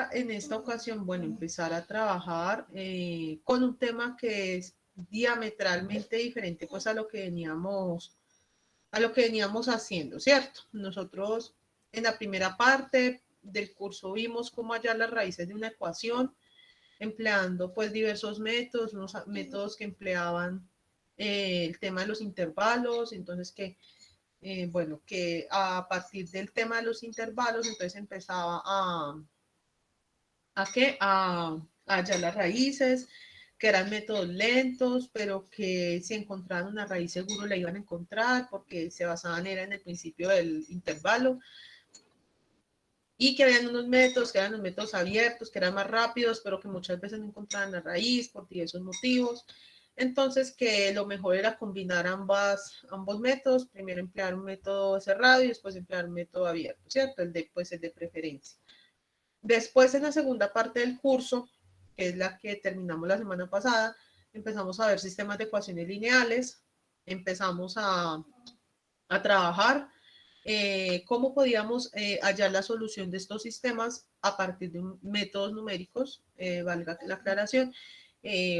para en esta ocasión, bueno, empezar a trabajar con un tema que es diametralmente diferente pues a lo que veníamos haciendo, ¿cierto? Nosotros en la primera parte del curso vimos cómo hallar las raíces de una ecuación, empleando pues diversos métodos, unos métodos que empleaban el tema de los intervalos, entonces bueno, que a partir del tema de los intervalos, entonces empezaba ¿a qué? A hallar las raíces, que eran métodos lentos, pero que si encontraban una raíz seguro la iban a encontrar, porque se basaban era en el principio del intervalo, y que habían unos métodos que eran los métodos abiertos, que eran más rápidos, pero que muchas veces no encontraban la raíz por diversos motivos. Entonces, que lo mejor era combinar ambos métodos, primero emplear un método cerrado y después emplear un método abierto, ¿cierto? Pues el de preferencia. Después, en la segunda parte del curso, que es la que terminamos la semana pasada, empezamos a ver sistemas de ecuaciones lineales, empezamos a trabajar cómo podíamos hallar la solución de estos sistemas a partir de métodos numéricos, valga la aclaración,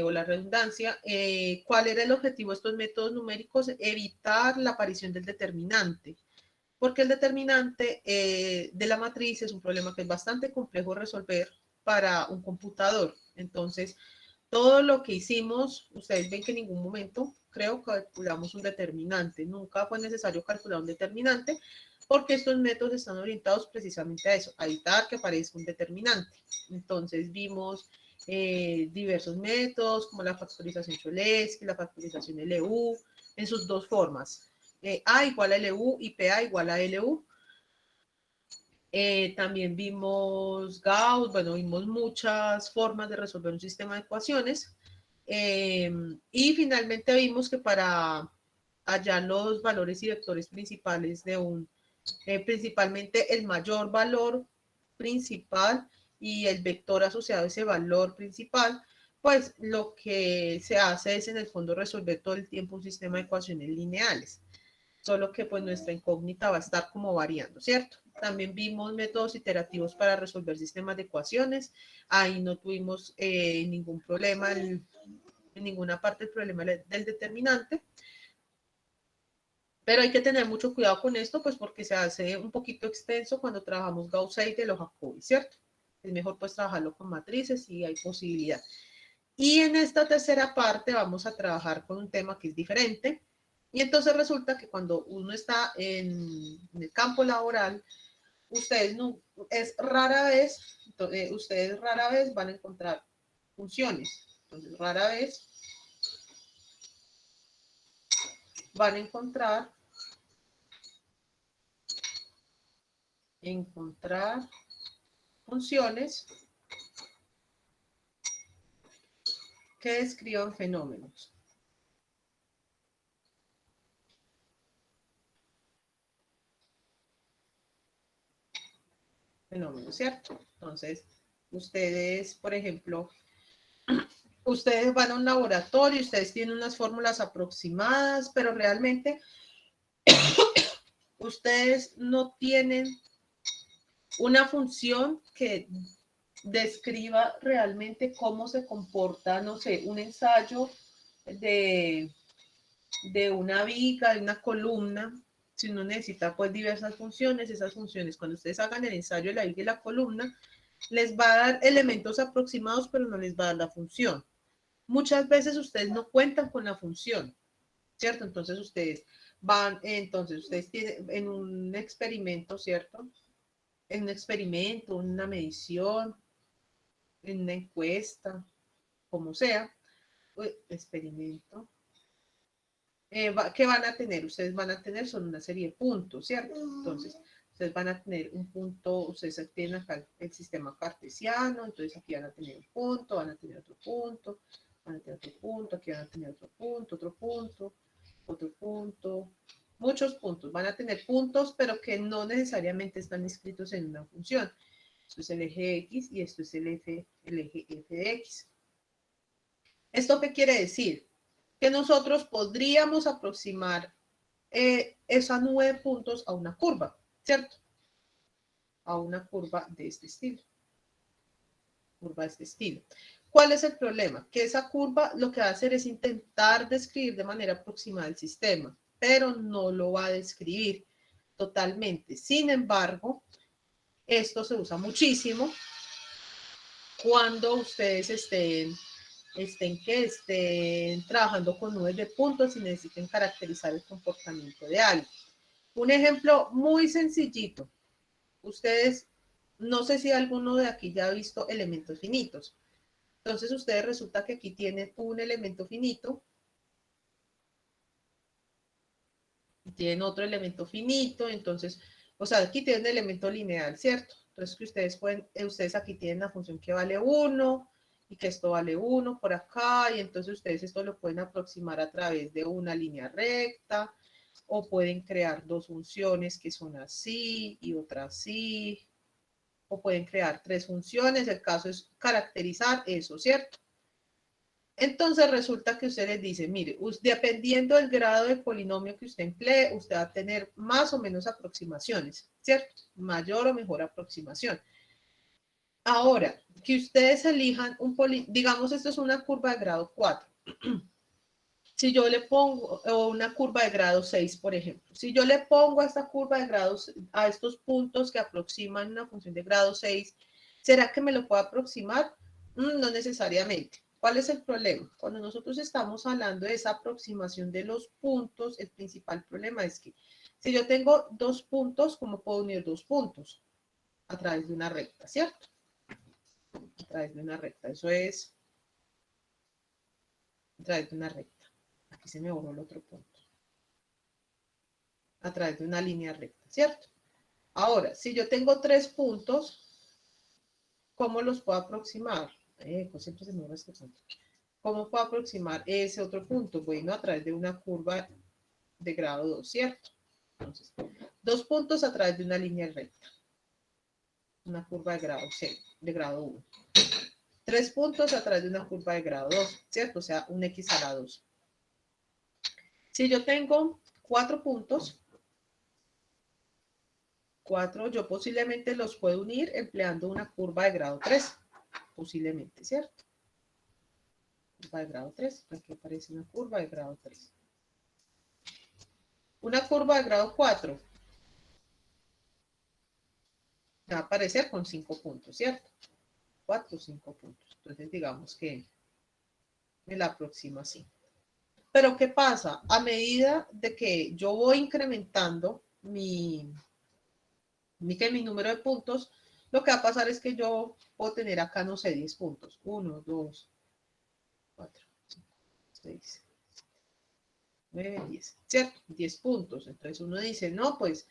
o la redundancia. ¿Cuál era el objetivo de estos métodos numéricos? Evitar la aparición del determinante, porque el determinante de la matriz es un problema que es bastante complejo de resolver para un computador. Entonces, todo lo que hicimos, ustedes ven que en ningún momento, creo, calculamos un determinante. Nunca fue necesario calcular un determinante porque estos métodos están orientados precisamente a eso, a evitar que aparezca un determinante. Entonces vimos diversos métodos como la factorización Cholesky, la factorización LU, en sus dos formas. A igual a LU y PA igual a LU. También vimos Gauss, bueno, vimos muchas formas de resolver un sistema de ecuaciones. Y finalmente vimos que para hallar los valores y vectores principales principalmente el mayor valor principal y el vector asociado a ese valor principal, pues lo que se hace es en el fondo resolver todo el tiempo un sistema de ecuaciones lineales, solo que pues nuestra incógnita va a estar como variando, ¿cierto? También vimos métodos iterativos para resolver sistemas de ecuaciones, ahí no tuvimos ningún problema, en ninguna parte el problema del determinante, pero hay que tener mucho cuidado con esto, pues porque se hace un poquito extenso cuando trabajamos Gauss-Seidel o Jacobi, ¿cierto? Es mejor pues trabajarlo con matrices y hay posibilidad. Y en esta tercera parte vamos a trabajar con un tema que es diferente. Y entonces resulta que cuando uno está en el campo laboral, ustedes no, es rara vez, ustedes rara vez van a encontrar funciones. Entonces, rara vez van a encontrar funciones que describan fenómenos. Fenómenos, ¿cierto? Entonces, ustedes, por ejemplo, ustedes van a un laboratorio, ustedes tienen unas fórmulas aproximadas, pero realmente ustedes no tienen una función que describa realmente cómo se comporta, no sé, un ensayo de, de una viga, de una columna. Si uno necesita pues diversas funciones, esas funciones, cuando ustedes hagan el ensayo de la viga y la columna, les va a dar elementos aproximados, pero no les va a dar la función. Muchas veces ustedes no cuentan con la función, ¿cierto? Entonces ustedes tienen en un experimento, ¿cierto? En un experimento, una medición, en una encuesta, como sea, experimento, ¿qué van a tener? Ustedes van a tener son una serie de puntos, ¿cierto? Entonces, ustedes van a tener un punto, ustedes tienen acá el sistema cartesiano, entonces aquí van a tener un punto, van a tener otro punto, van a tener otro punto, aquí van a tener otro punto, otro punto, otro punto, muchos puntos. Van a tener puntos, pero que no necesariamente están inscritos en una función. Esto es el eje X y esto es el eje F de X. ¿Esto qué quiere decir? Que nosotros podríamos aproximar esa nube de puntos a una curva, ¿cierto? A una curva de este estilo. curva de este estilo. ¿Cuál es el problema? Que esa curva lo que va a hacer es intentar describir de manera aproximada el sistema, pero no lo va a describir totalmente. Sin embargo, esto se usa muchísimo cuando ustedes estén trabajando con nubes de puntos y necesiten caracterizar el comportamiento de algo. Un ejemplo muy sencillito. Ustedes, no sé si alguno de aquí ya ha visto elementos finitos. Entonces, ustedes resulta que aquí tienen un elemento finito, tienen otro elemento finito, entonces, o sea, aquí tienen un elemento lineal, ¿cierto? Entonces, que ustedes aquí tienen la función que vale 1 y que esto vale 1 por acá, y entonces ustedes esto lo pueden aproximar a través de una línea recta, o pueden crear dos funciones que son así y otra así, o pueden crear tres funciones, el caso es caracterizar eso, ¿cierto? Entonces resulta que usted les dice, mire, dependiendo del grado de polinomio que usted emplee, usted va a tener más o menos aproximaciones, ¿cierto? Mayor o mejor aproximación. Ahora, que ustedes elijan un polinomio, digamos esto es una curva de grado 4. Si yo le pongo una curva de grado 6, por ejemplo, si yo le pongo a esta curva de grados, a estos puntos que aproximan una función de grado 6, ¿será que me lo puedo aproximar? No necesariamente. ¿Cuál es el problema? Cuando nosotros estamos hablando de esa aproximación de los puntos, el principal problema es que si yo tengo dos puntos, ¿cómo puedo unir dos puntos? A través de una recta, ¿cierto? A través de una recta. Eso es a través de una recta. Aquí se me borró el otro punto. A través de una línea recta, ¿cierto? Ahora, si yo tengo tres puntos, ¿cómo los puedo aproximar? Pues siempre se me borra este punto. ¿Cómo puedo aproximar ese otro punto? Bueno, a través de una curva de grado 2, ¿cierto? Entonces, dos puntos a través de una línea recta. Una curva de grado 0, de grado 1. Tres puntos a través de una curva de grado 2, ¿cierto? O sea, un x a la 2. Si yo tengo 4 puntos, 4, yo posiblemente los puedo unir empleando una curva de grado 3. Posiblemente, ¿cierto? Curva de grado 3. Aquí aparece una curva de grado 3. Una curva de grado 4 va a aparecer con 5 puntos, ¿cierto? 4 o 5 puntos. Entonces, digamos que me la aproxima así. Pero, ¿qué pasa? A medida de que yo voy incrementando mi número de puntos, lo que va a pasar es que yo puedo tener acá, no sé, 10 puntos. 1, 2, 4, 5, 6, 9, 10, ¿cierto? 10 puntos. Entonces uno dice, no, pues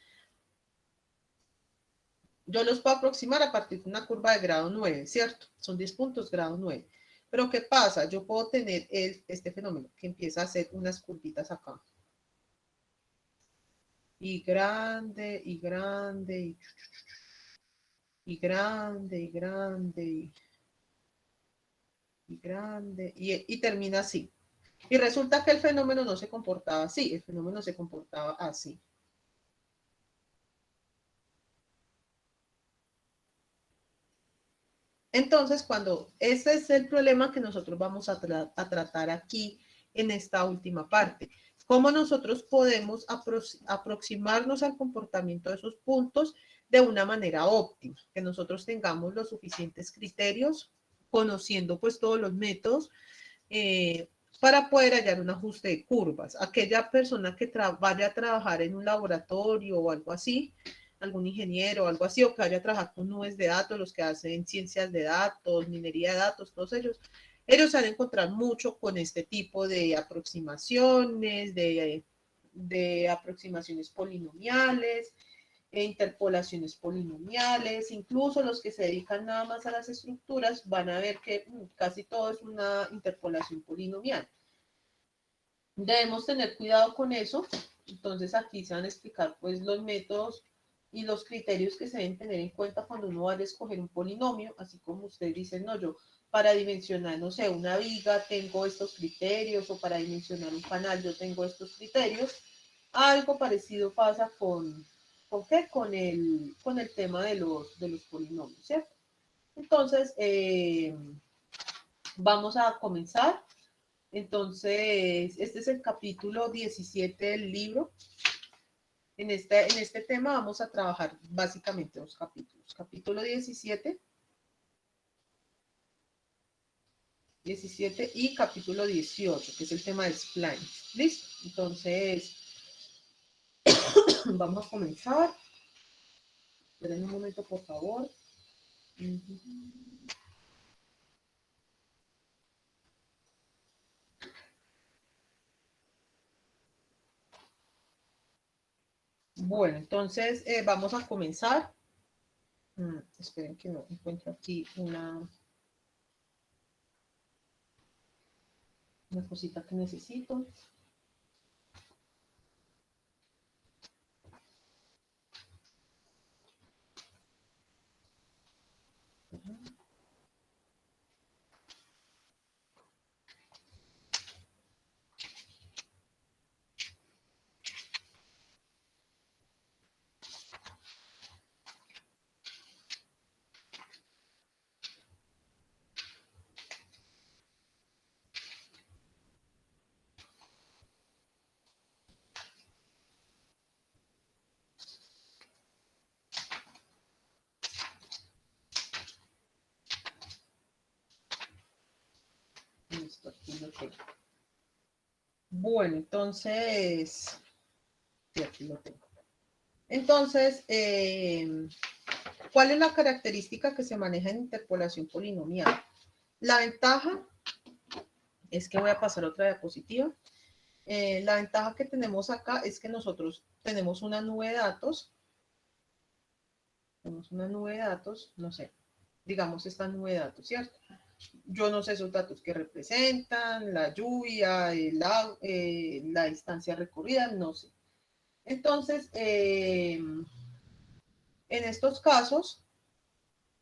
yo los puedo aproximar a partir de una curva de grado 9, ¿cierto? Son 10 puntos, grado 9. Pero ¿qué pasa? Yo puedo tener este fenómeno que empieza a hacer unas curvitas acá. Y grande, y grande, y grande, y grande, y grande, y termina así. Y resulta que el fenómeno no se comportaba así, el fenómeno se comportaba así. Entonces, ese es el problema que nosotros vamos a tratar aquí en esta última parte. Cómo nosotros podemos aproximarnos al comportamiento de esos puntos de una manera óptima, que nosotros tengamos los suficientes criterios, conociendo pues todos los métodos, para poder hallar un ajuste de curvas. Aquella persona que vaya a trabajar en un laboratorio o algo así, algún ingeniero o algo así, o que vaya a trabajar con nubes de datos, los que hacen ciencias de datos, minería de datos, todos ellos se van a encontrar mucho con este tipo de aproximaciones, de aproximaciones polinomiales, interpolaciones polinomiales, incluso los que se dedican nada más a las estructuras van a ver que casi todo es una interpolación polinomial. Debemos tener cuidado con eso. Entonces aquí se van a explicar pues los métodos y los criterios que se deben tener en cuenta cuando uno vaya a escoger un polinomio, así como usted dice, no, yo para dimensionar, no sé, una viga tengo estos criterios, o para dimensionar un canal yo tengo estos criterios. Algo parecido pasa ¿con qué? Con el tema de los polinomios, ¿cierto? Entonces, vamos a comenzar. Entonces, este es el capítulo 17 del libro. En este tema vamos a trabajar básicamente dos capítulos. Capítulo 17 y capítulo 18, que es el tema de splines. ¿Listo? Entonces, vamos a comenzar. Esperen un momento, por favor. Bueno, entonces vamos a comenzar. Esperen que no encuentro aquí una cosita que necesito. Listo, aquí lo tengo. Bueno, entonces, sí, aquí lo tengo. Entonces, ¿cuál es la característica que se maneja en interpolación polinomial? La ventaja es que voy a pasar otra diapositiva. La ventaja que tenemos acá es que nosotros tenemos una nube de datos. Tenemos una nube de datos, no sé, digamos esta nube de datos, ¿cierto? Yo no sé esos datos que representan, la lluvia, la distancia recorrida, no sé. Entonces, en estos casos,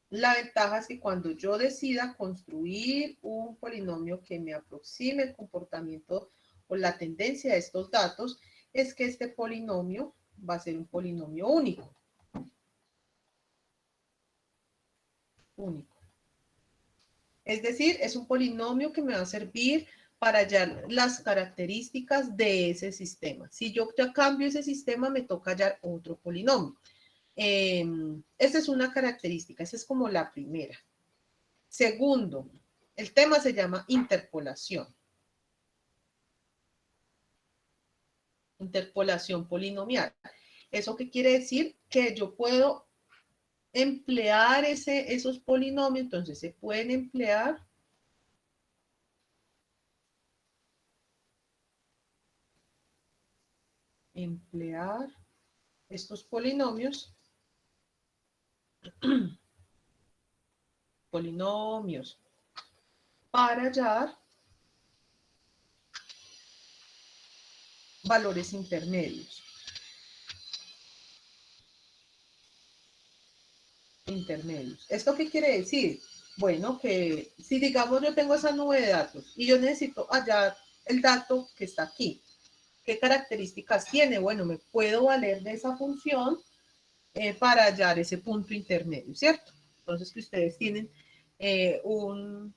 la ventaja es que cuando yo decida construir un polinomio que me aproxime el comportamiento o la tendencia de estos datos, es que este polinomio va a ser un polinomio único. Único. Es decir, es un polinomio que me va a servir para hallar las características de ese sistema. Si yo ya cambio ese sistema, me toca hallar otro polinomio. Esa es una característica, esa es como la primera. Segundo, el tema se llama interpolación. Interpolación polinomial. ¿Eso qué quiere decir? Que yo puedo emplear esos polinomios, entonces se pueden emplear estos polinomios para hallar valores intermedios. ¿Esto qué quiere decir? Bueno, que si digamos yo tengo esa nube de datos y yo necesito hallar el dato que está aquí, ¿qué características tiene? Bueno, me puedo valer de esa función para hallar ese punto intermedio, ¿cierto? Entonces que ustedes tienen un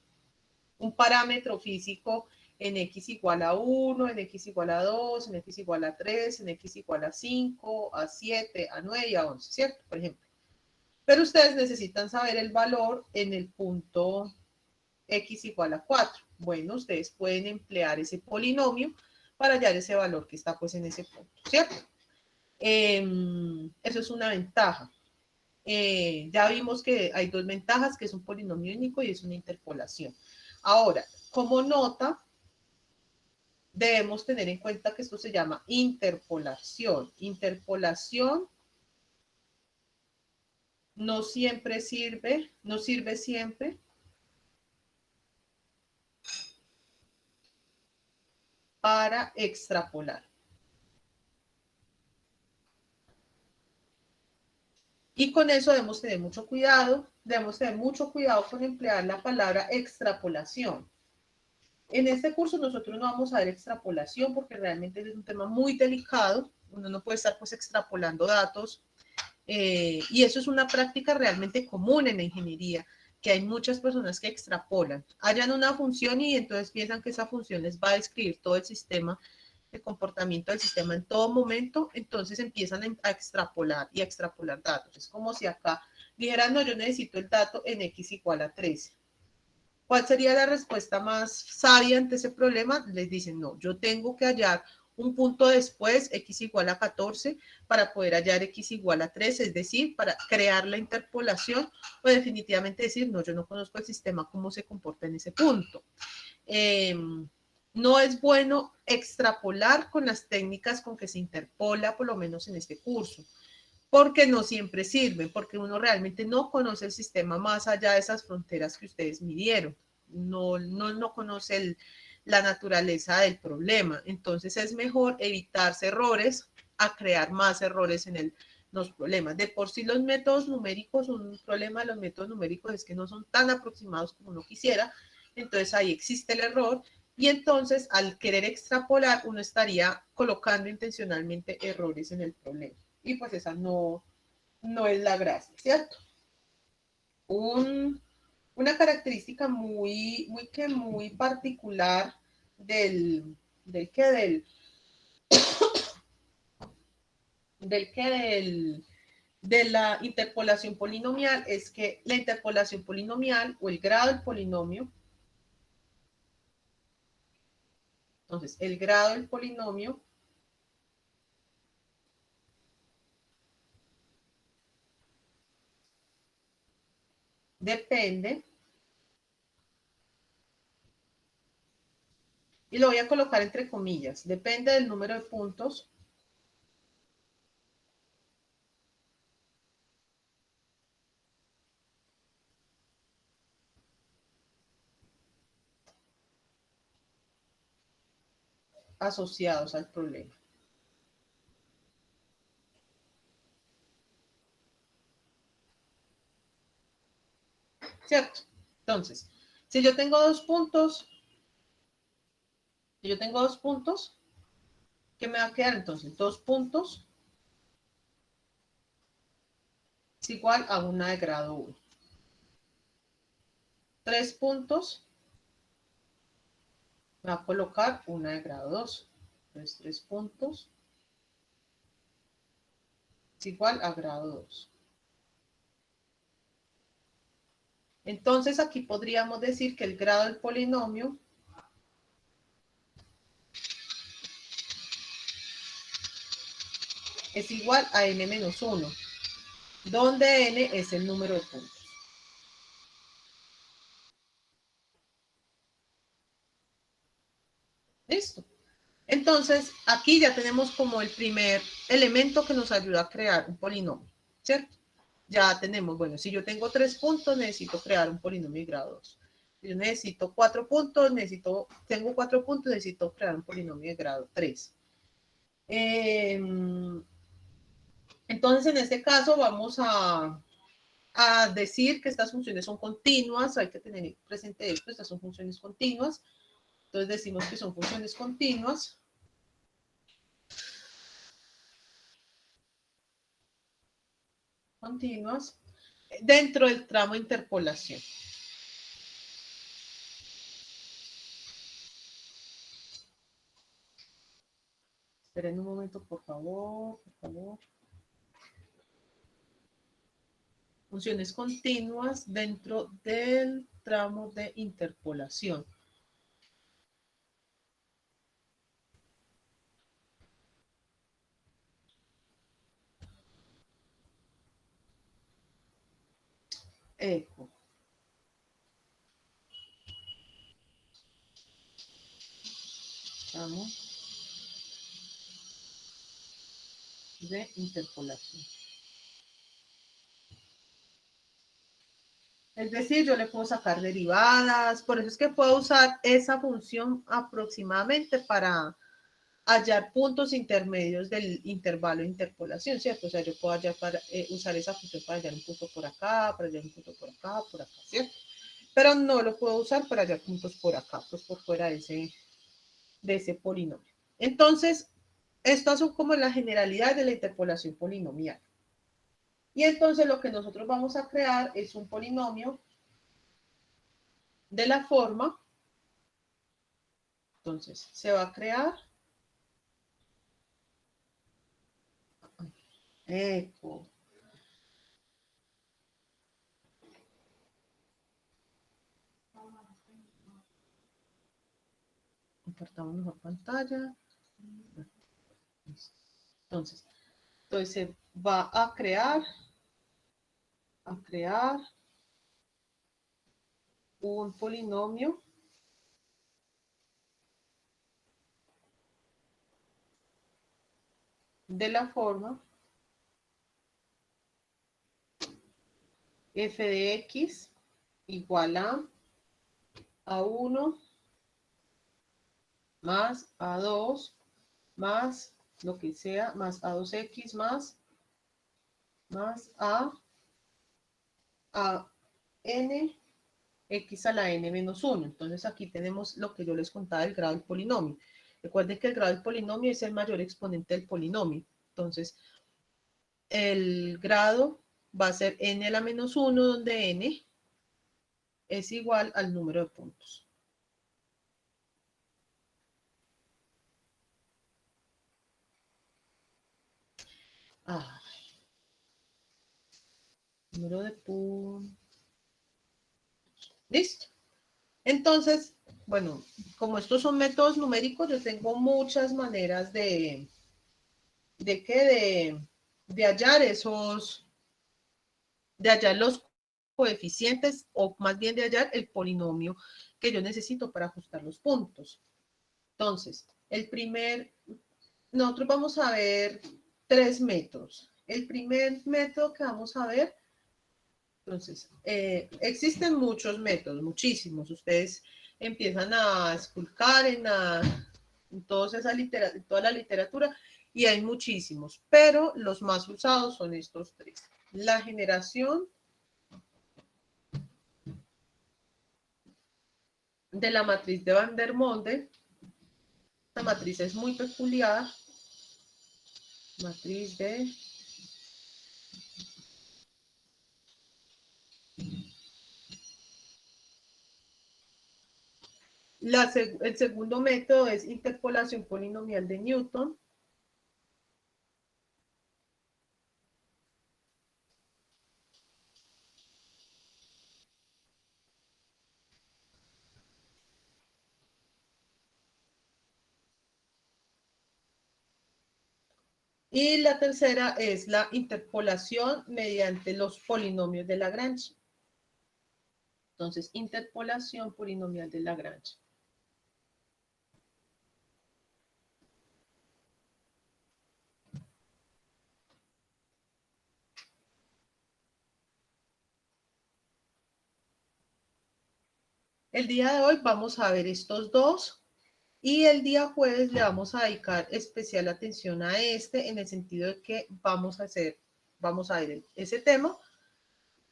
parámetro físico en x igual a 1, en x igual a 2, en x igual a 3, en x igual a 5, a 7, a 9 y a 11, ¿cierto? Por ejemplo. Pero ustedes necesitan saber el valor en el punto x igual a 4. Bueno, ustedes pueden emplear ese polinomio para hallar ese valor que está pues en ese punto, ¿cierto? Eso es una ventaja. Ya vimos que hay dos ventajas, que es un polinomio único y es una interpolación. Ahora, como nota, debemos tener en cuenta que esto se llama interpolación. Interpolación no siempre sirve, no sirve siempre para extrapolar. Y con eso debemos tener mucho cuidado con emplear la palabra extrapolación. En este curso nosotros no vamos a ver extrapolación porque realmente es un tema muy delicado. Uno no puede estar pues extrapolando datos y eso es una práctica realmente común en la ingeniería, que hay muchas personas que extrapolan, hallan una función y entonces piensan que esa función les va a describir todo el sistema, el comportamiento del sistema en todo momento, entonces empiezan a extrapolar y a extrapolar datos. Es como si acá dijeran, no, yo necesito el dato en x igual a 13. ¿Cuál sería la respuesta más sabia ante ese problema? Les dicen, no, yo tengo que hallar un punto después, x igual a 14, para poder hallar x igual a 3, es decir, para crear la interpolación, o definitivamente decir, no, yo no conozco el sistema, cómo se comporta en ese punto. No es bueno extrapolar con las técnicas con que se interpola, por lo menos en este curso, porque no siempre sirven, porque uno realmente no conoce el sistema más allá de esas fronteras que ustedes midieron, no conoce la naturaleza del problema, entonces es mejor evitarse errores a crear más errores en los problemas. De por sí los métodos numéricos, un problema de los métodos numéricos es que no son tan aproximados como uno quisiera, entonces ahí existe el error y entonces al querer extrapolar uno estaría colocando intencionalmente errores en el problema y pues esa no es la gracia, ¿cierto? Una característica muy particular del, del, que del, del que del, de la interpolación polinomial es que la interpolación polinomial o el grado del polinomio, entonces el grado del polinomio depende, y lo voy a colocar entre comillas, depende del número de puntos asociados al problema. ¿Cierto? Entonces, si yo tengo dos puntos, ¿qué me va a quedar entonces? 2 puntos es igual a una de grado 1. 3 puntos me va a colocar una de grado 2. Entonces, 3 puntos es igual a grado 2. Entonces, aquí podríamos decir que el grado del polinomio es igual a n menos 1, donde n es el número de puntos. Listo. Entonces, aquí ya tenemos como el primer elemento que nos ayuda a crear un polinomio, ¿cierto? Ya tenemos, bueno, si yo tengo 3 puntos, necesito crear un polinomio de grado 2. Si yo necesito 4 puntos, tengo 4 puntos, necesito crear un polinomio de grado 3. Entonces, en este caso, vamos a decir que estas funciones son continuas, hay que tener presente esto, estas son funciones continuas. Entonces, decimos que son funciones continuas. Dentro del tramo de interpolación. Esperen un momento, por favor. Funciones continuas dentro del tramo de interpolación. Eco. Tramo de interpolación. Es decir, yo le puedo sacar derivadas, por eso es que puedo usar esa función aproximadamente para hallar puntos intermedios del intervalo de interpolación, ¿cierto? O sea, yo puedo usar esa función para hallar un punto por acá, para hallar un punto por acá, ¿cierto? Pero no lo puedo usar para hallar puntos por acá, pues por fuera de ese polinomio. Entonces, estas son como la generalidad de la interpolación polinomial. Y entonces lo que nosotros vamos a crear es un polinomio de la forma. Entonces, se va a crear. Eco. Compartamos mejor pantalla. Entonces se va a crear un polinomio de la forma f de x igual a 1 más a2 más lo que sea, más a2x más a n x a la n menos 1. Entonces aquí tenemos lo que yo les contaba del grado del polinomio. Recuerden que el grado del polinomio es el mayor exponente del polinomio. Entonces, el grado va a ser n a la menos 1, donde n es igual al número de puntos. Número de puntos. Listo. Entonces, bueno, como estos son métodos numéricos, yo tengo muchas maneras de hallar de hallar los coeficientes, o más bien de hallar el polinomio que yo necesito para ajustar los puntos. Entonces, nosotros vamos a ver 3 métodos. El primer método que vamos a ver, entonces, existen muchos métodos, muchísimos. Ustedes empiezan a esculcar en toda la literatura y hay muchísimos, pero los más usados son estos 3. La generación de la matriz de Vandermonde. Esta matriz es muy peculiar. Matriz de el segundo método es interpolación polinomial de Newton. Y la tercera es la interpolación mediante los polinomios de Lagrange. Entonces, interpolación polinomial de Lagrange. El día de hoy vamos a ver estos dos y el día jueves le vamos a dedicar especial atención a este en el sentido de que vamos a ver ese tema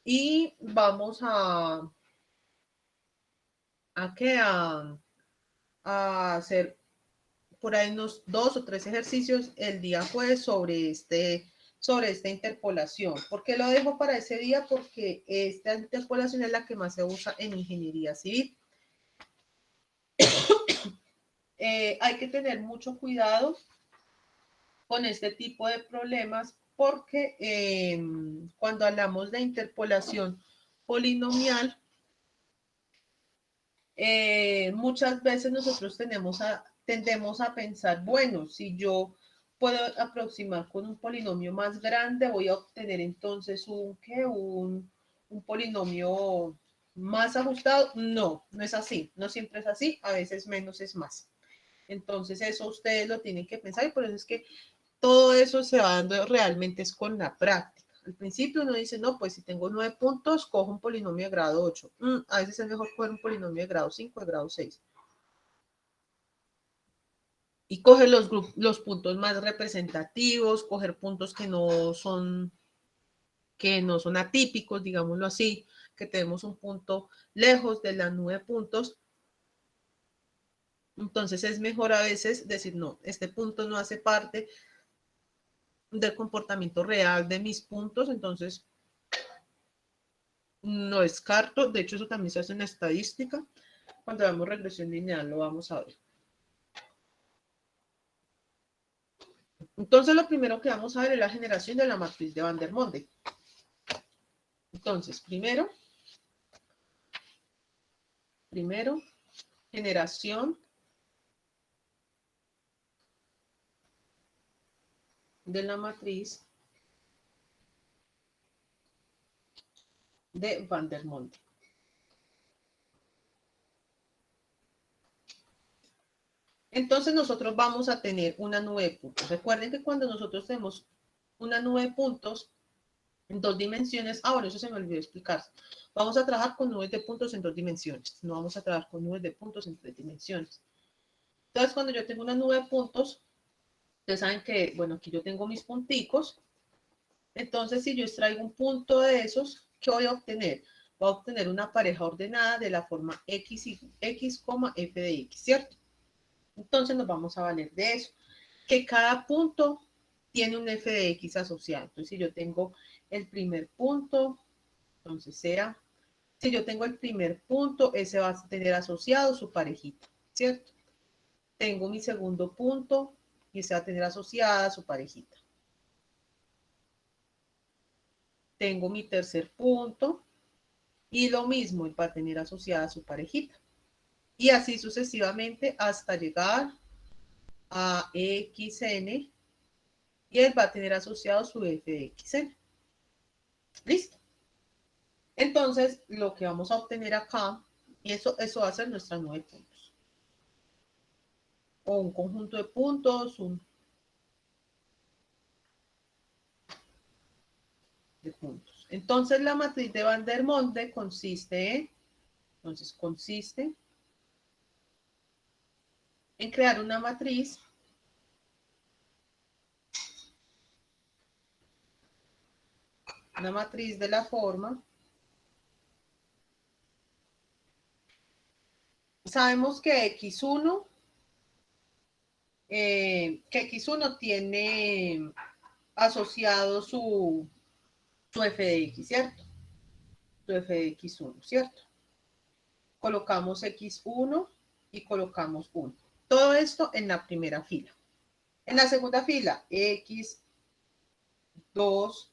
y vamos a hacer por ahí unos 2 o 3 ejercicios el día jueves sobre esta interpolación. ¿Por qué lo dejo para ese día? Porque esta interpolación es la que más se usa en ingeniería civil. Hay que tener mucho cuidado con este tipo de problemas porque cuando hablamos de interpolación polinomial, muchas veces nosotros tendemos a pensar, bueno, si yo puedo aproximar con un polinomio más grande, voy a obtener entonces un polinomio más ajustado. No, no es así, no siempre es así, a veces menos es más. Entonces eso ustedes lo tienen que pensar y por eso es que todo eso se va dando realmente es con la práctica. Al principio uno dice, no, pues si tengo 9 puntos, cojo un polinomio de grado 8. A veces es mejor coger un polinomio de grado 5 o de grado 6. Y coger los puntos más representativos, coger puntos que no son atípicos, digámoslo así, que tenemos un punto lejos de la nube de puntos. Entonces es mejor a veces decir, no, este punto no hace parte del comportamiento real de mis puntos, entonces no descarto, de hecho eso también se hace en estadística, cuando damos regresión lineal lo vamos a ver. Entonces lo primero que vamos a ver es la generación de la matriz de Vandermonde. Entonces, primero, generación de la matriz de Vandermonde. Entonces nosotros vamos a tener una nube de puntos. Recuerden que cuando nosotros tenemos una nube de puntos en 2 dimensiones, bueno, eso se me olvidó explicar. Vamos a trabajar con nubes de puntos en 2 dimensiones, no vamos a trabajar con nubes de puntos en 3 dimensiones. Entonces, cuando yo tengo una nube de puntos, ustedes saben que, bueno, aquí yo tengo mis punticos. Entonces, si yo extraigo un punto de esos, ¿qué voy a obtener? Voy a obtener una pareja ordenada de la forma x, f de x, ¿cierto? Entonces nos vamos a valer de eso, que cada punto tiene un f de x asociado. Entonces, si yo tengo el primer punto, entonces sea, si yo tengo el primer punto, ese va a tener asociado su parejita, ¿cierto? Tengo mi segundo punto y ese va a tener asociada su parejita. Tengo mi tercer punto y lo mismo va a tener asociada su parejita. Y así sucesivamente hasta llegar a xn y él va a tener asociado su f de xn. ¿Listo? Entonces, lo que vamos a obtener acá, y eso va a ser nuestra nube de puntos. O un conjunto de puntos, de puntos. Entonces, la matriz de Vandermonde consiste en crear una matriz de la forma. Sabemos que X1 tiene asociado su f de x, ¿cierto? Su f de x1, ¿cierto? Colocamos x1 y colocamos 1. Todo esto en la primera fila. En la segunda fila, x2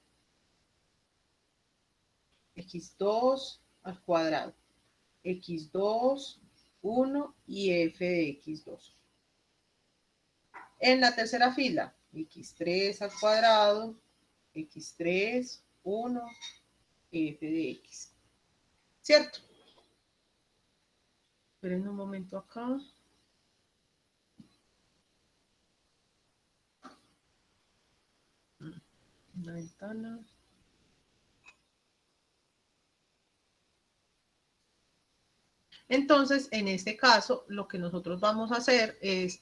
al cuadrado, x2, 1 y f de x2. En la tercera fila, x3 al cuadrado, x3, 1, f de x. ¿Cierto? Esperen un momento acá. Una ventana. Entonces, en este caso, lo que nosotros vamos a hacer es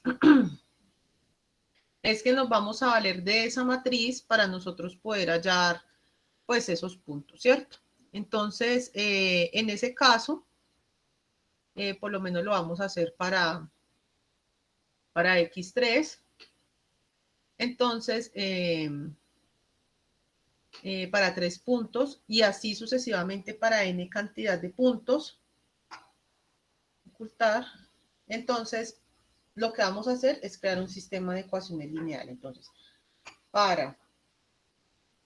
que nos vamos a valer de esa matriz para nosotros poder hallar, pues, esos puntos, ¿cierto? Entonces, en ese caso, por lo menos lo vamos a hacer para X3. Entonces, para 3 puntos y así sucesivamente para n cantidad de puntos. Ocultar. Entonces, lo que vamos a hacer es crear un sistema de ecuaciones lineales. Entonces, para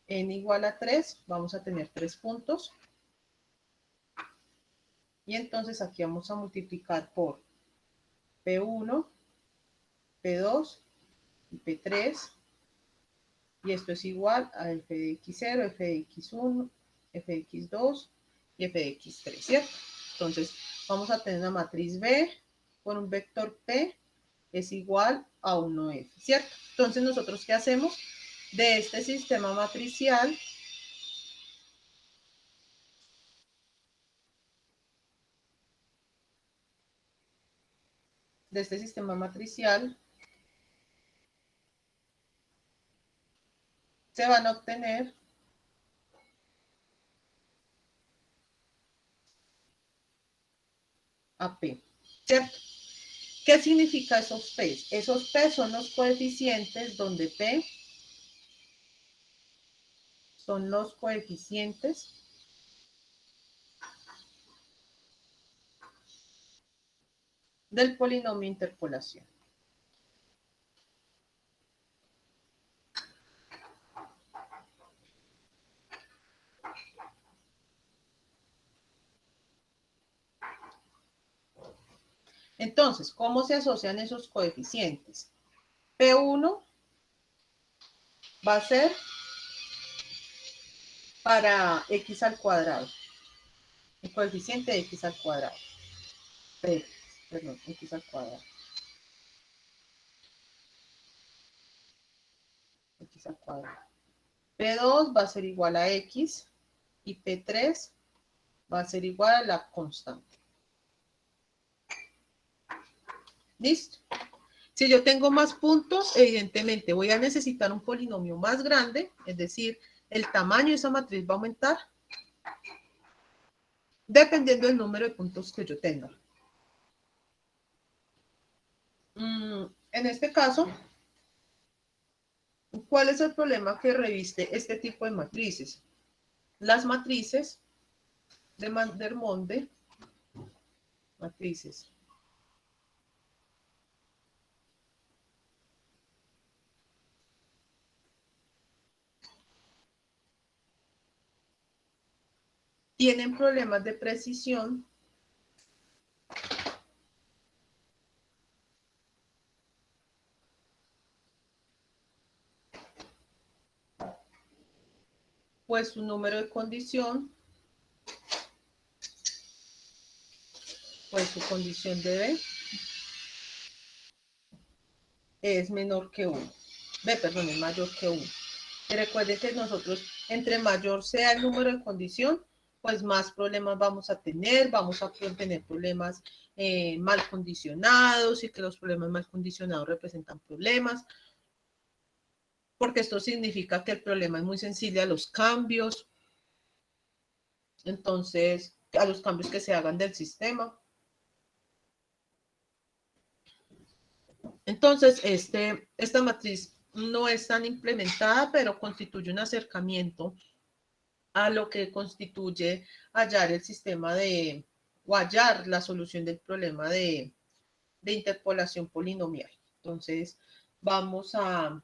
n igual a 3, vamos a tener 3 puntos. Y entonces aquí vamos a multiplicar por P1, P2 y P3. Y esto es igual a f de x0, f de x1, f de x2 y f de x3, ¿cierto? Entonces, vamos a tener una matriz B con un vector P es igual a 1F, ¿cierto? Entonces, ¿nosotros qué hacemos? De este sistema matricial, se van a obtener a P, ¿cierto? ¿Qué significa esos P? Esos P son los coeficientes donde P son los coeficientes del polinomio interpolación. Entonces, ¿cómo se asocian esos coeficientes? P1 va a ser para x al cuadrado, el coeficiente de x al cuadrado. Perdón, x al cuadrado. X al cuadrado. P2 va a ser igual a x y P3 va a ser igual a la constante. ¿Listo? Si yo tengo más puntos, evidentemente voy a necesitar un polinomio más grande, es decir, el tamaño de esa matriz va a aumentar dependiendo del número de puntos que yo tenga. En este caso, ¿cuál es el problema que reviste este tipo de matrices? Las matrices de Vandermonde, matrices tienen problemas de precisión pues su número de condición, pues su condición de B es menor que 1. Perdón, es mayor que 1. Y recuerden que nosotros, entre mayor sea el número de condición, pues más problemas vamos a tener problemas mal condicionados y que los problemas mal condicionados representan problemas, porque esto significa que el problema es muy sensible a los cambios, entonces, a los cambios que se hagan del sistema. Entonces, esta matriz no es tan implementada, pero constituye un acercamiento a lo que constituye hallar el sistema o hallar la solución del problema de interpolación polinomial. Entonces, vamos a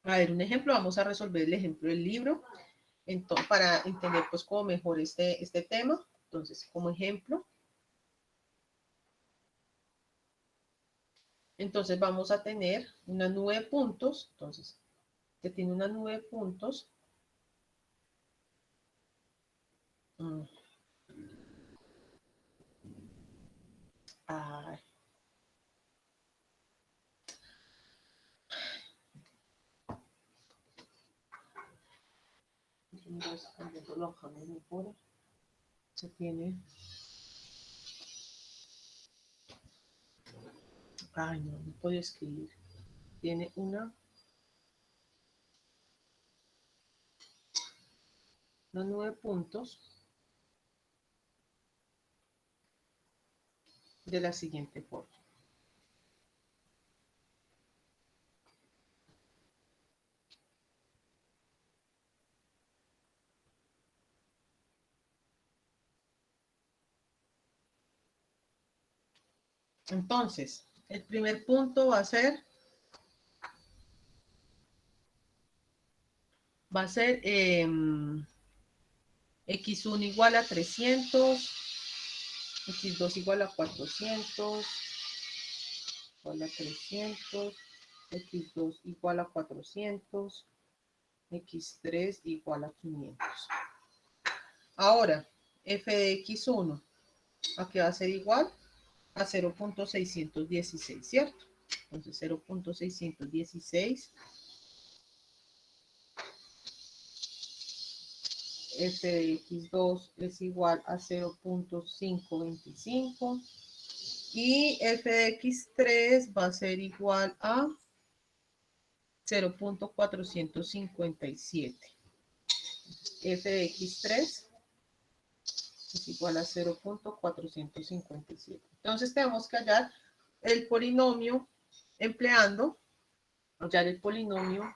ver un ejemplo, vamos a resolver el ejemplo del libro para entender pues cómo mejor este tema. Entonces, como ejemplo, entonces vamos a tener una nube de puntos, entonces, que tiene una nube de puntos. Ay. Se tiene. Ay, no, no puedo escribir. Tiene una nube de puntos de la siguiente forma. Entonces, el primer punto va a ser x1 igual a 300, x2 igual a 400, igual a 300, x2 igual a 400, x3 igual a 500. Ahora, f de x1, ¿a qué va a ser igual? A 0.616, ¿cierto? Entonces 0.616 f de x2 es igual a 0.525 y f de x3 va a ser igual a 0.457. F de x3 es igual a 0.457. Entonces tenemos que hallar el polinomio hallar el polinomio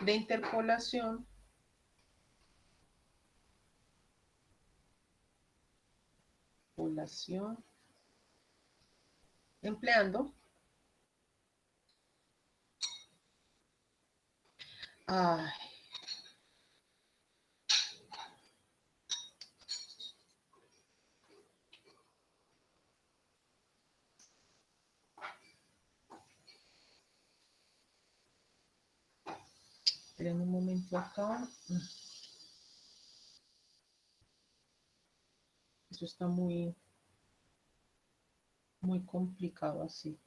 de interpolación Interpolación empleando esperen un momento acá. Eso está muy complicado así.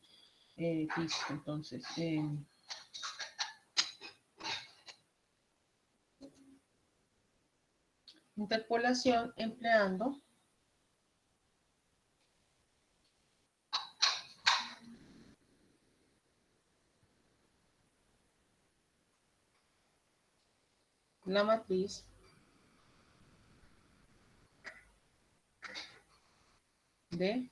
Listo, entonces interpolación empleando la matriz de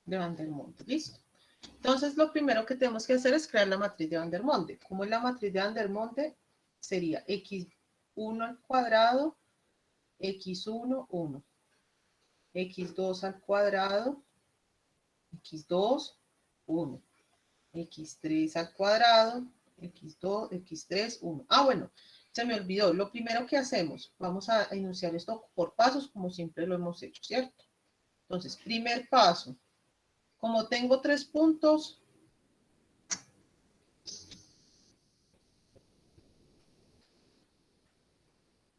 Vandermonde. Listo. Entonces, lo primero que tenemos que hacer es crear la matriz de Vandermonde. ¿Cómo es la matriz de Vandermonde? Sería x1 al cuadrado, x1, 1. x2 al cuadrado, x2, 1. x3 al cuadrado, x2, x3, 1. Ah, bueno, se me olvidó. Lo primero que hacemos, vamos a enunciar esto por pasos, como siempre lo hemos hecho, ¿cierto? Entonces, primer paso. Como tengo 3 puntos,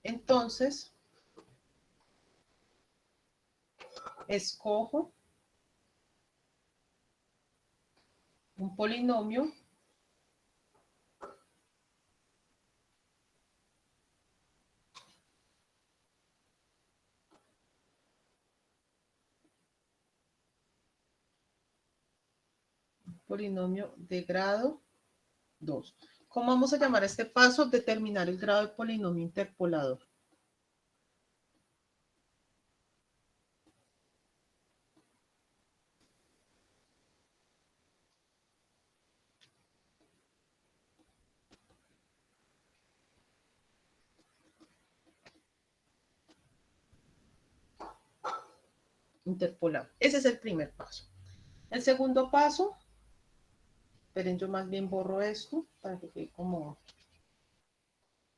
entonces escojo un polinomio de grado 2. ¿Cómo vamos a llamar a este paso? Determinar el grado de polinomio interpolador. Interpolar. Ese es el primer paso. El segundo paso, esperen, yo más bien borro esto para que quede como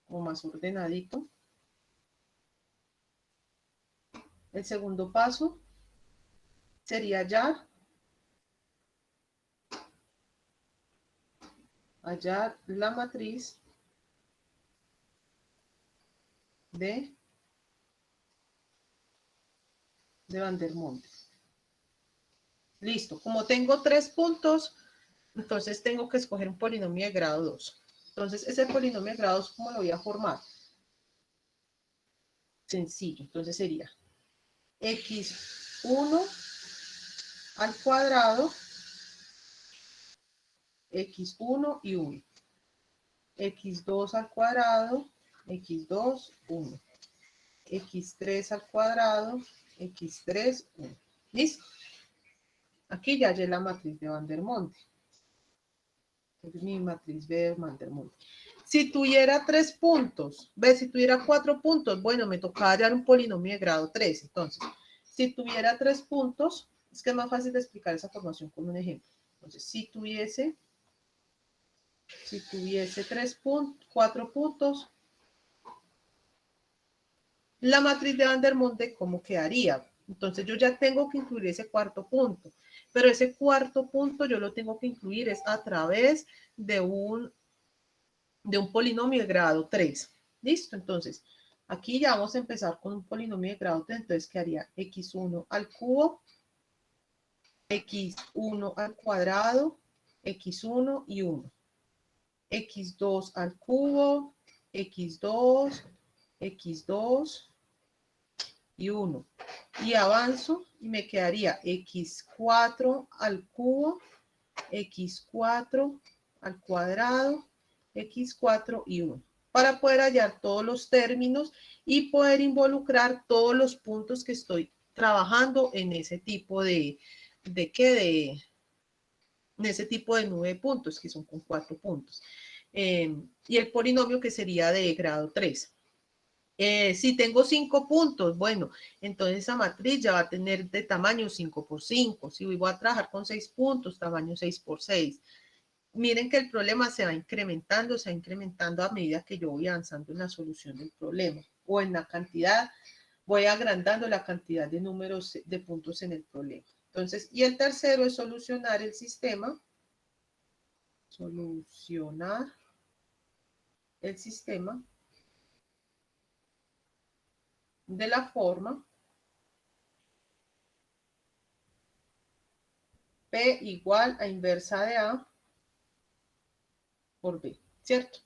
más ordenadito. El segundo paso sería hallar la matriz de Vandermonde. Listo. Como tengo 3 puntos, entonces tengo que escoger un polinomio de grado 2. Entonces, ese polinomio de grado 2, ¿cómo lo voy a formar? Sencillo. Entonces sería x1 al cuadrado, x1 y 1. x2 al cuadrado, x2, 1. x3 al cuadrado, x3, 1. ¿Listo? Aquí ya hallé la matriz de Vandermonde. Es mi matriz de Vandermonde. Si tuviera 3 puntos, ¿ves? Si tuviera 4 puntos, bueno, me tocaba hallar un polinomio de grado 3. Entonces, si tuviera 3 puntos, es que es más fácil de explicar esa formación con un ejemplo. Entonces, si tuviese 4 puntos, la matriz de Vandermonde, ¿cómo quedaría? Entonces yo ya tengo que incluir ese cuarto punto, pero ese cuarto punto yo lo tengo que incluir es a través de un polinomio de grado 3. ¿Listo? Entonces, aquí ya vamos a empezar con un polinomio de grado 3, entonces quedaría x1 al cubo, x1 al cuadrado, x1 y 1. x2 al cubo, x2, x2 y 1. Y avanzo y me quedaría x4 al cubo, x4 al cuadrado, x4 y 1. Para poder hallar todos los términos y poder involucrar todos los puntos que estoy trabajando en ese tipo de en ese tipo de nube de puntos, que son con 4 puntos. Y el polinomio que sería de grado 3. Si tengo 5 puntos, bueno, entonces esa matriz ya va a tener de tamaño 5 por 5. Si voy a trabajar con 6 puntos, tamaño 6 por 6. Miren que el problema se va incrementando a medida que yo voy avanzando en la solución del problema o en la cantidad, voy agrandando la cantidad de números de puntos en el problema. Entonces, y el tercero es solucionar el sistema, de la forma P igual a inversa de A por B, ¿cierto?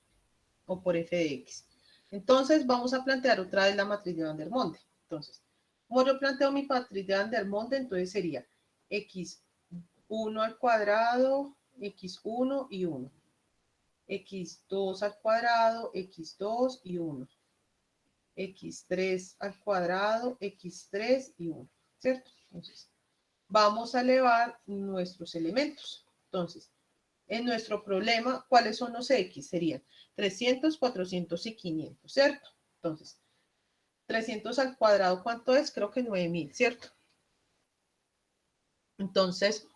O por F de X. Entonces, vamos a plantear otra vez la matriz de Van der Monde. Entonces, como yo planteo mi matriz de Van der Monde, entonces sería x1 al cuadrado, x1 y 1. x2 al cuadrado, x2 y 1. x3 al cuadrado, x3 y 1, ¿cierto? Entonces, vamos a elevar nuestros elementos. Entonces, en nuestro problema, ¿cuáles son los X? Serían 300, 400 y 500, ¿cierto? Entonces, 300 al cuadrado, ¿cuánto es? Creo que 9000, ¿cierto? Entonces,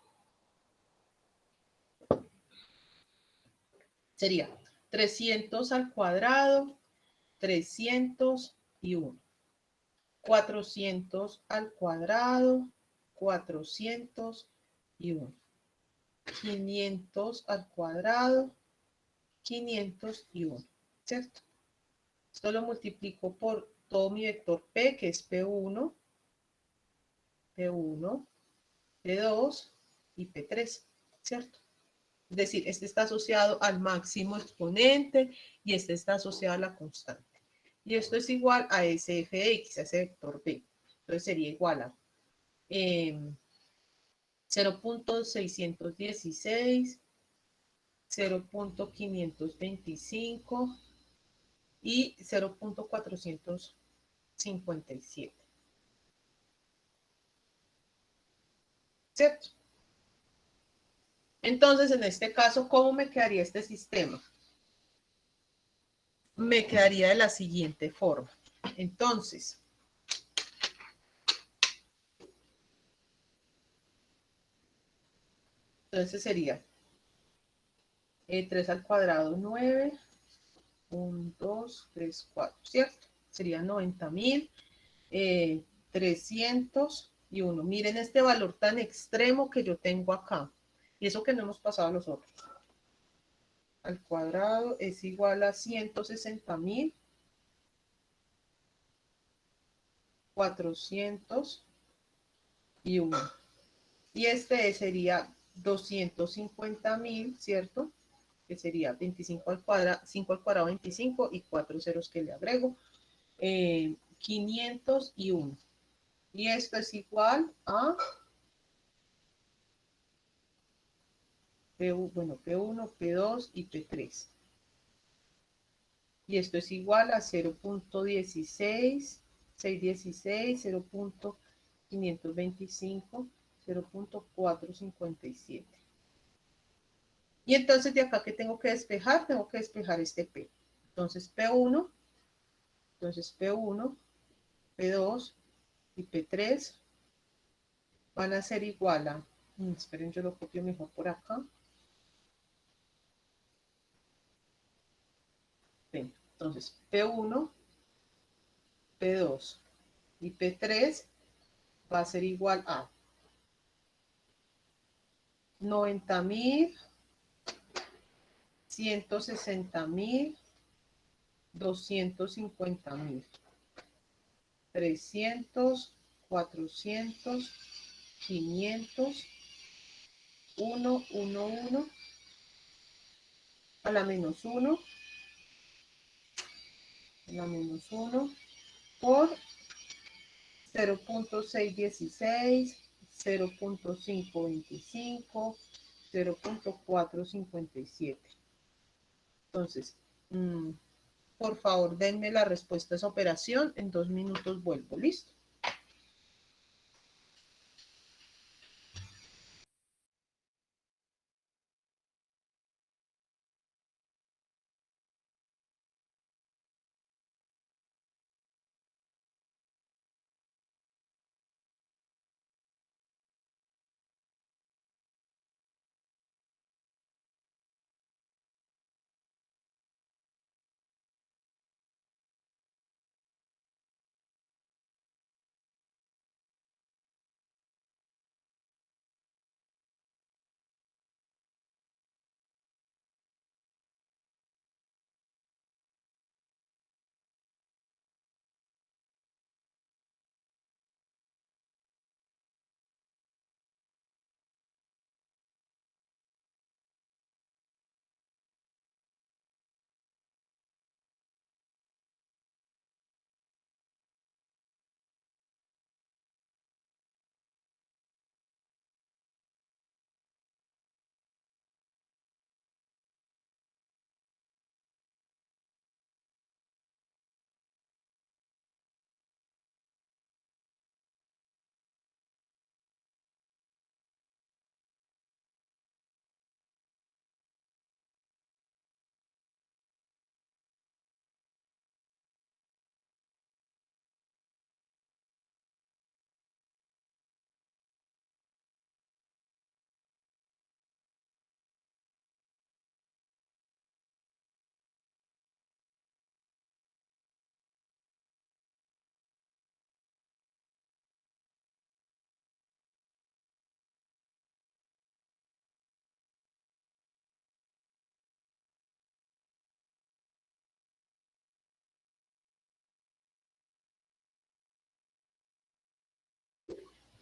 sería 300 al cuadrado, 300 y 1. 400 al cuadrado, 400 y 1. 500 al cuadrado, 500 y 1, ¿cierto? Esto lo multiplico por todo mi vector P, que es P1, P1, P2 y P3, ¿cierto? Es decir, este está asociado al máximo exponente y este está asociado a la constante. Y esto es igual a ese f de x, a ese vector P. Entonces sería igual a 0.616, 0.525 y 0.457. ¿Cierto? Entonces, en este caso, ¿cómo me quedaría este sistema? Me quedaría de la siguiente forma. Entonces, sería 3 al cuadrado, 9, 1, 2, 3, 4, ¿cierto? Sería 90.000, 300 y 1. Miren este valor tan extremo que yo tengo acá. Y eso que no hemos pasado a los otros. Al cuadrado es igual a 160.000, 400 y 1. Y este sería 250.000, ¿cierto? Que sería 25 al cuadrado, 5 al cuadrado 25 y 4 ceros que le agrego. 501. Y esto es igual a P1, P2 y P3. Y esto es igual a 0.16, 616, 0.525, 0.457. Y entonces de acá, ¿qué tengo que despejar? Tengo que despejar este P. Entonces P1, P2 y P3 van a ser igual a, esperen, yo lo copio mejor por acá. Entonces P1, P2 y P3 va a ser igual a 90.000, 160.000, 250.000, 300, 400, 500, 1, 1, 1, a la menos 1, por 0.616, 0.525, 0.457. Entonces, por favor, denme la respuesta a esa operación. En 2 minutos vuelvo. ¿Listo?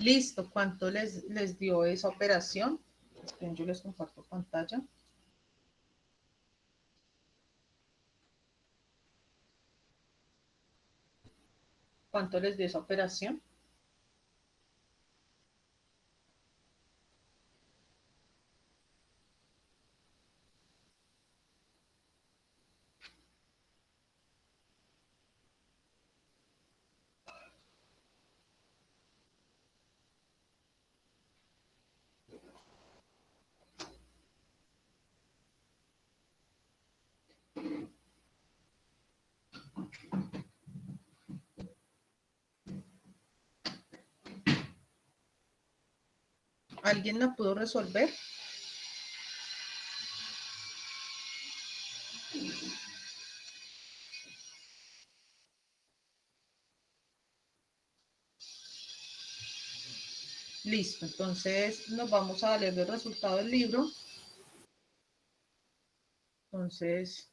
Listo, ¿cuánto les dio esa operación? Esperen, yo les comparto pantalla. ¿Cuánto les dio esa operación? ¿Alguien la pudo resolver? Listo, entonces nos vamos a leer el resultado del libro. Entonces,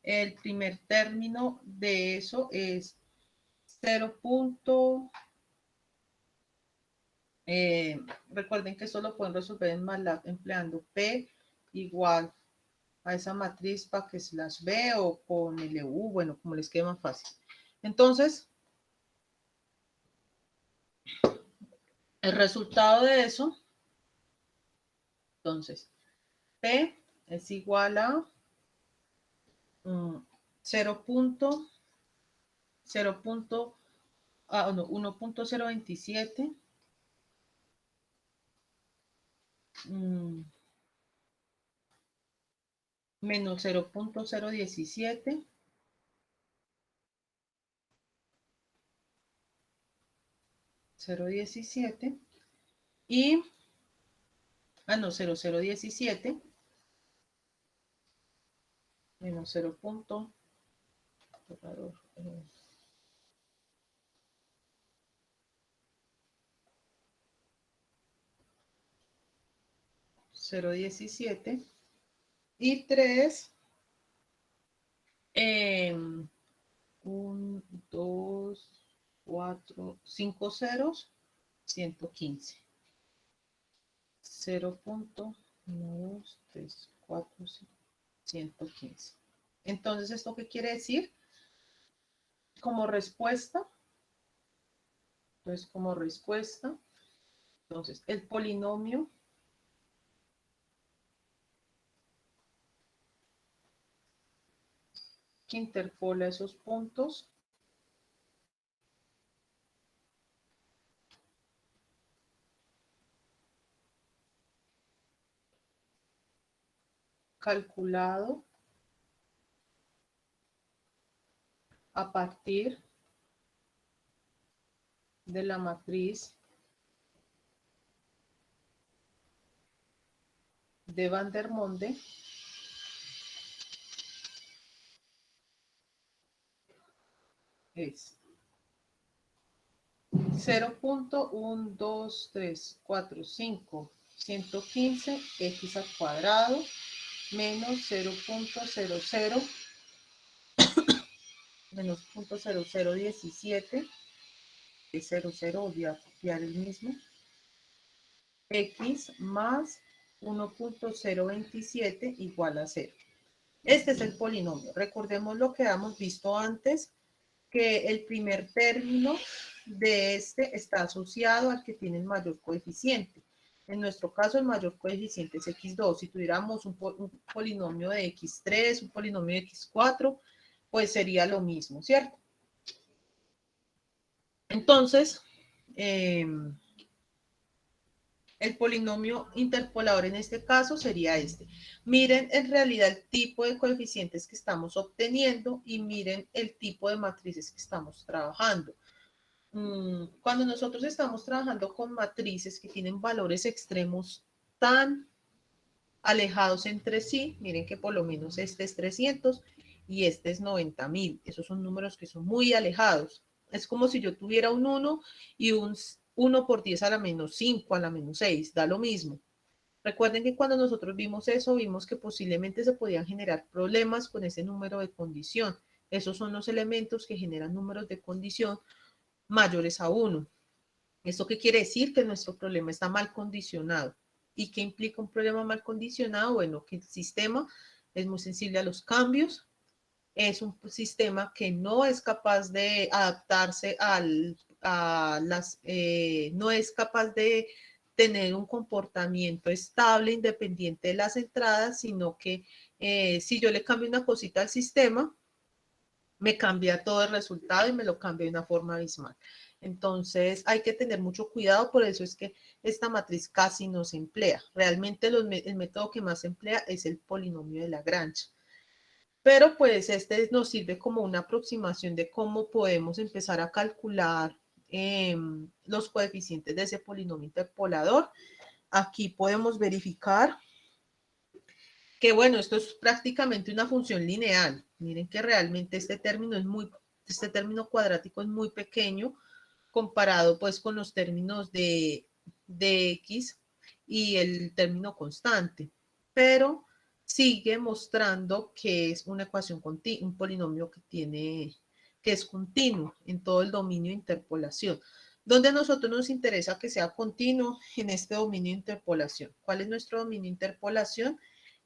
el primer término de eso es 0. Recuerden que esto lo pueden resolver en MATLAB empleando P igual a esa matriz para que slash B o con LU, bueno, como les quede más fácil. Entonces, el resultado de eso, entonces, P es igual a 1.027 menos 0.017 y, 0.017 menos 0.17 y 3, 1, 2, 4, 5 ceros, 115. 0.1, 2, 3, 4, 5, 115. Entonces, ¿esto qué quiere decir? Como respuesta, entonces el polinomio que interpola esos puntos calculado a partir de la matriz de Vandermonde es 0.12345 115 x al cuadrado menos 0.00 menos 0.0017 es 00, voy a copiar el mismo, x más 1.027 igual a 0. Este es el polinomio. Recordemos lo que hemos visto antes, que el primer término de este está asociado al que tiene el mayor coeficiente. En nuestro caso, el mayor coeficiente es x2. Si tuviéramos un polinomio de x3, un polinomio de x4, pues sería lo mismo, ¿cierto? Entonces, el polinomio interpolador en este caso sería este. Miren en realidad el tipo de coeficientes que estamos obteniendo y miren el tipo de matrices que estamos trabajando. Cuando nosotros estamos trabajando con matrices que tienen valores extremos tan alejados entre sí, miren que por lo menos este es 300 y este es 90.000. Esos son números que son muy alejados. Es como si yo tuviera un 1 y un 1 por 10 a la menos 5, a la menos 6, da lo mismo. Recuerden que cuando nosotros vimos eso, vimos que posiblemente se podían generar problemas con ese número de condición. Esos son los elementos que generan números de condición mayores a 1. ¿Esto qué quiere decir? Que nuestro problema está mal condicionado. ¿Y qué implica un problema mal condicionado? Bueno, que el sistema es muy sensible a los cambios, es un sistema que no es capaz de adaptarse no es capaz de tener un comportamiento estable independiente de las entradas, sino que si yo le cambio una cosita al sistema, me cambia todo el resultado y me lo cambia de una forma abismal. Entonces hay que tener mucho cuidado, por eso es que esta matriz casi no se emplea. Realmente el método que más se emplea es el polinomio de Lagrange. Pero pues este nos sirve como una aproximación de cómo podemos empezar a calcular los coeficientes de ese polinomio interpolador. Aquí podemos verificar que bueno, esto es prácticamente una función lineal. Miren que realmente este término cuadrático es muy pequeño comparado pues con los términos de X y el término constante, pero sigue mostrando que es una ecuación continua, un polinomio que es continuo en todo el dominio de interpolación. Donde a nosotros nos interesa que sea continuo en este dominio de interpolación. ¿Cuál es nuestro dominio de interpolación?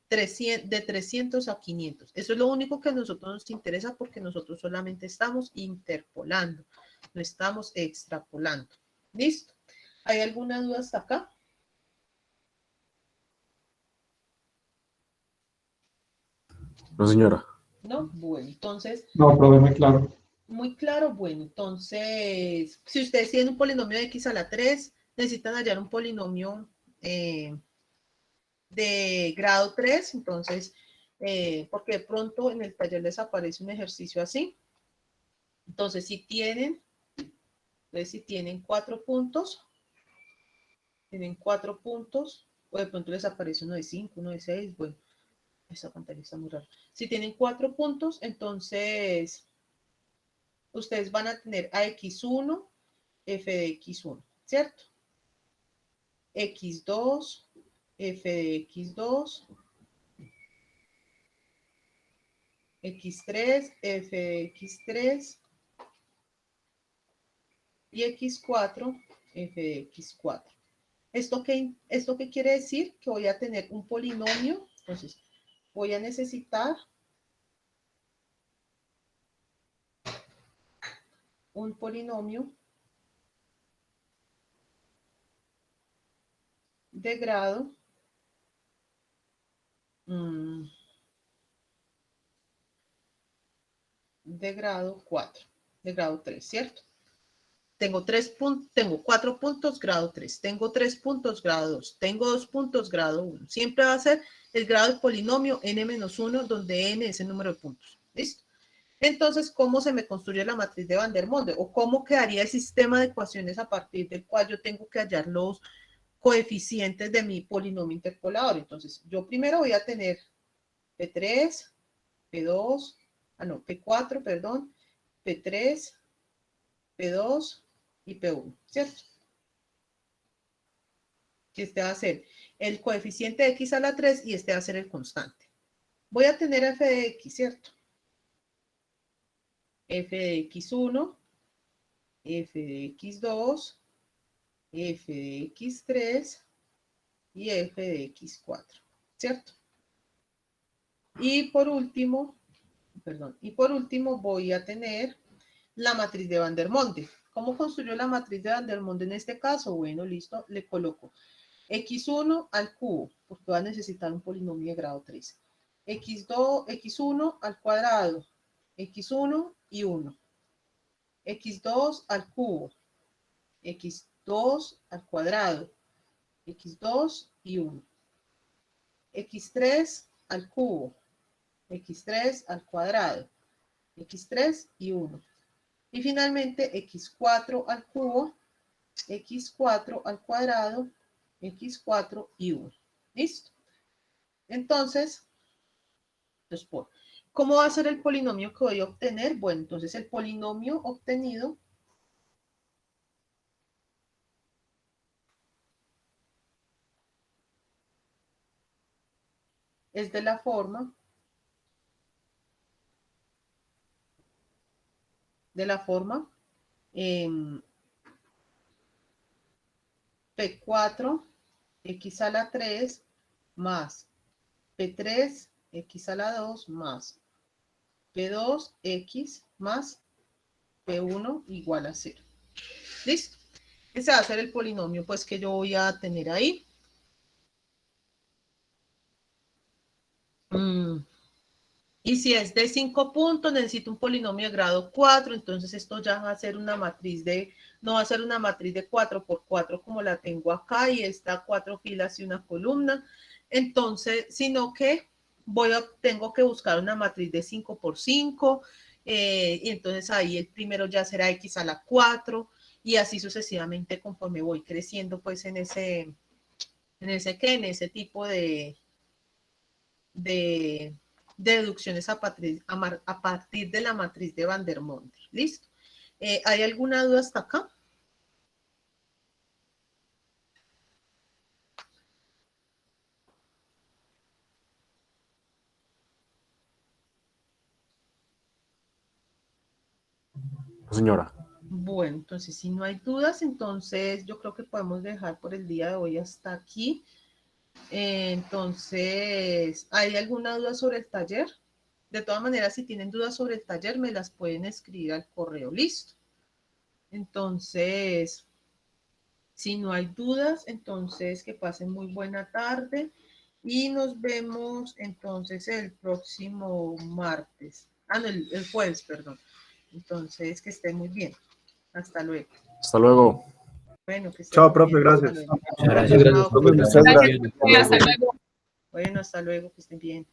De 300 a 500. Eso es lo único que a nosotros nos interesa porque nosotros solamente estamos interpolando, no estamos extrapolando. ¿Listo? ¿Hay alguna duda hasta acá? No, señora. No, bueno, entonces, No, problema claro. muy claro, bueno, entonces, si ustedes tienen un polinomio de x a la 3, necesitan hallar un polinomio de grado 3, entonces, porque de pronto en el taller les aparece un ejercicio así. Entonces, si tienen 4 puntos, o de pronto les aparece uno de 5, uno de 6, bueno, esa pantalla está muy rara. Si tienen 4 puntos, entonces ustedes van a tener a x1, f de x1, ¿cierto? x2, f de x2, x3, f de x3 y x4, f de x4. ¿Esto qué quiere decir? Que voy a tener un polinomio, entonces voy a necesitar un polinomio de grado de grado 4, de grado 3, ¿cierto? Tengo 4 puntos, grado 3. Tengo 3 puntos, grado 2. Tengo 2 puntos, grado 1. Siempre va a ser el grado del polinomio n-1, donde n es el número de puntos. ¿Listo? Entonces, ¿cómo se me construye la matriz de Van der Monde? ¿O cómo quedaría el sistema de ecuaciones a partir del cual yo tengo que hallar los coeficientes de mi polinomio interpolador? Entonces, yo primero voy a tener P3, P2, P4, perdón, P3, P2 y P1, ¿cierto? Que este va a ser el coeficiente de x a la 3 y este va a ser el constante. Voy a tener f de x, ¿cierto? F de x1, f de x2, f de x3 y f de x4, ¿cierto? Y por último, voy a tener la matriz de Van der Monde. ¿Cómo construyo la matriz de Van der Monde en este caso? Bueno, listo, le coloco x1 al cubo, porque va a necesitar un polinomio de grado 3. x2, x1 al cuadrado, x1 y 1. x2 al cubo, x2 al cuadrado, x2 y 1. x3 al cubo, x3 al cuadrado, x3 y 1. Y finalmente x4 al cubo, x4 al cuadrado, x4 y 1. ¿Listo? Entonces, ¿cómo va a ser el polinomio que voy a obtener? Bueno, entonces el polinomio obtenido es de la forma P4 x a la 3 más P3 x a la 2 más P2 x más P1 igual a 0. ¿Listo? Ese va a ser el polinomio pues que yo voy a tener ahí. Y si es de 5 puntos, necesito un polinomio de grado 4, entonces esto ya va a ser una matriz no va a ser una matriz de 4 por 4 como la tengo acá, y está 4 filas y una columna. Entonces, sino que tengo que buscar una matriz de 5 por 5, y entonces ahí el primero ya será x a la 4, y así sucesivamente conforme voy creciendo pues en ese tipo de deducciones a partir de la matriz de Vandermonde. ¿Listo? ¿Hay alguna duda hasta acá? No, señora. Bueno, entonces si no hay dudas, entonces yo creo que podemos dejar por el día de hoy hasta aquí. Entonces, ¿hay alguna duda sobre el taller? De todas maneras, si tienen dudas sobre el taller, me las pueden escribir al correo. Listo. Entonces, si no hay dudas, entonces que pasen muy buena tarde y nos vemos entonces el próximo martes. No, el jueves, perdón. Entonces, que estén muy bien. Hasta luego. Hasta luego. Bueno, que estén Chao, muy profe, bien. gracias. Hasta luego. Muchas gracias, Chao, profe. Muchas gracias. Hasta luego. Bueno, hasta luego, que estén bien.